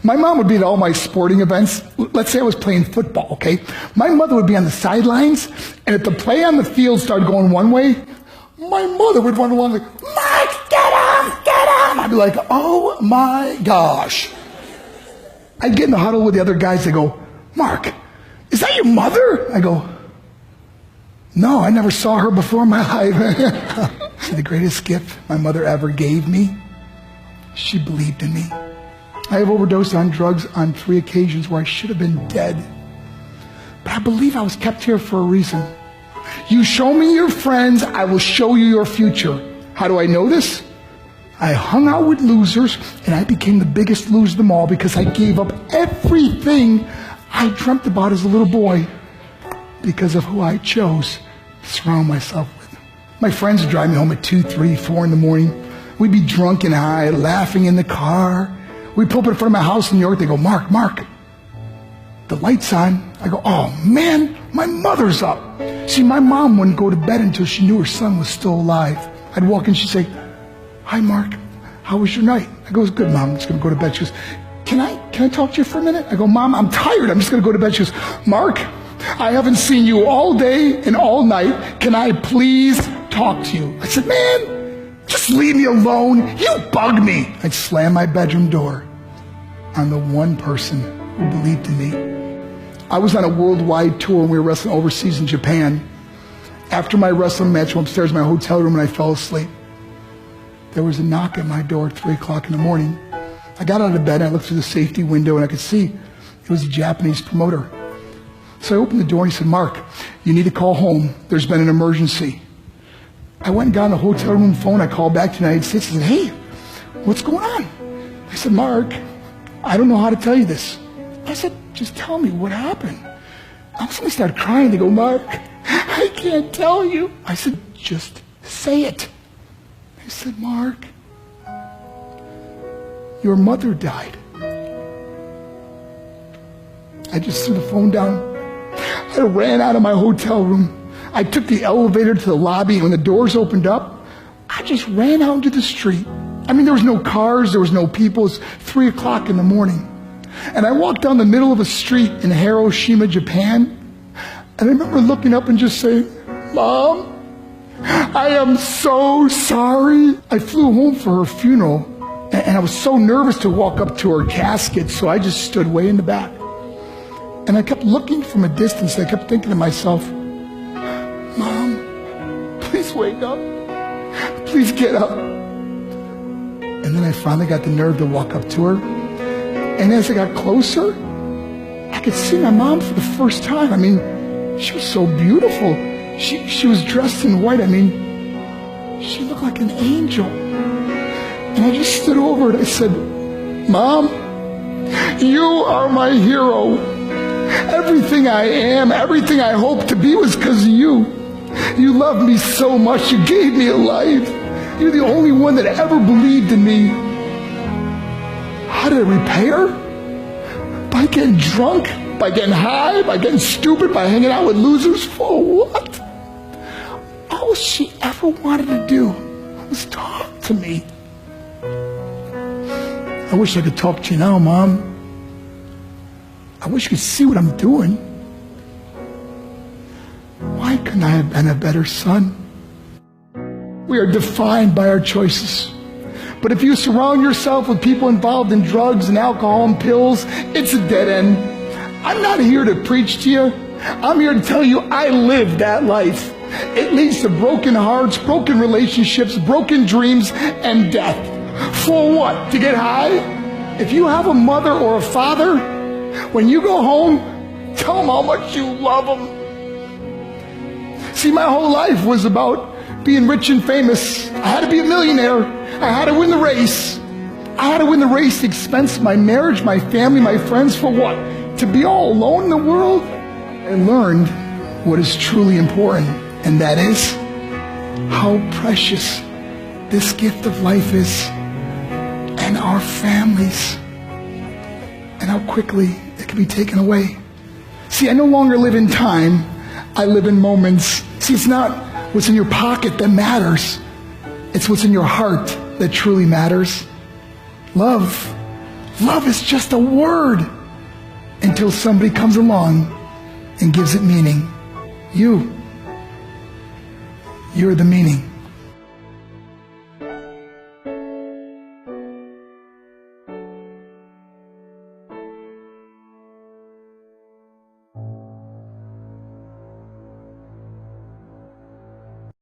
My mom would be at all my sporting events. Let's say I was playing football, okay? My mother would be on the sidelines, and if the play on the field started going one way, my mother would run along like, Mark, get him! I'd be like, oh my gosh. I'd get in the huddle with the other guys. They go, Mark, is that your mother? I go, no, I never saw her before in my life. The greatest gift my mother ever gave me, she believed in me. I have overdosed on drugs on 3 occasions where I should have been dead. But I believe I was kept here for a reason. You show me your friends, I will show you your future. How do I know this? I hung out with losers, and I became the biggest loser of them all because I gave up everything I dreamt about as a little boy because of who I chose to surround myself with. My friends would drive me home at 2, 3, 4 in the morning. We'd be drunk and high, laughing in the car. We'd pull up in front of my house in New York. They go, Mark, the light's on. I go, oh man, my mother's up. See, my mom wouldn't go to bed until she knew her son was still alive. I'd walk in, she'd say, hi Mark, how was your night? I go, it was good, Mom, I'm just going to go to bed. She goes, can I talk to you for a minute? I go, Mom, I'm tired, I'm just going to go to bed. She goes, Mark, I haven't seen you all day and all night. Can I please talk to you? I said, man, just leave me alone. You bug me. I'd slam my bedroom door on the one person who believed in me. I was on a worldwide tour and we were wrestling overseas in Japan. After my wrestling match, I went upstairs in my hotel room and I fell asleep. There was a knock at my door at 3 o'clock in the morning. I got out of bed and I looked through the safety window and I could see it was a Japanese promoter. So I opened the door and he said, Mark, you need to call home. There's been an emergency. I went and got on the hotel room phone. I called back to the United States and said, hey, what's going on? I said, Mark, I don't know how to tell you this. I said, just tell me what happened. I suddenly started crying. They go, Mark, I can't tell you. I said, just say it. They said, Mark, your mother died. I just threw the phone down. I ran out of my hotel room. I took the elevator to the lobby, and when the doors opened up, I just ran out into the street. I mean, there was no cars, there was no people. It was 3 o'clock in the morning. And I walked down the middle of a street in Hiroshima, Japan, and I remember looking up and just saying, Mom, I am so sorry. I flew home for her funeral, and I was so nervous to walk up to her casket, so I just stood way in the back. And I kept looking from a distance, and I kept thinking to myself, Mom, please wake up. Please get up. And then I finally got the nerve to walk up to her. And as I got closer, I could see my mom for the first time. I mean, she was so beautiful. She was dressed in white. I mean, she looked like an angel. And I just stood over and I said, Mom, you are my hero. Everything I am, everything I hope to be was because of you. You loved me so much. You gave me a life. You're the only one that ever believed in me. How did I repay her? By getting drunk, by getting high, by getting stupid, by hanging out with losers? For what? All she ever wanted to do was talk to me. I wish I could talk to you now, Mom. I wish you could see what I'm doing. Why couldn't I have been a better son? We are defined by our choices. But if you surround yourself with people involved in drugs and alcohol and pills, it's a dead end. I'm not here to preach to you. I'm here to tell you I lived that life. It leads to broken hearts, broken relationships, broken dreams, and death. For what? To get high? If you have a mother or a father, when you go home, tell them how much you love them. See, my whole life was about being rich and famous. I had to be a millionaire. I had to win the race. I had to win the race at the expense of my marriage, my family, my friends. For what? To be all alone in the world? I learned what is truly important, and that is how precious this gift of life is, and our families, and how quickly it can be taken away. See, I no longer live in time. I live in moments. See, it's not what's in your pocket that matters. It's what's in your heart that truly matters. Love Love is just a word until somebody comes along and gives it meaning. You're the meaning.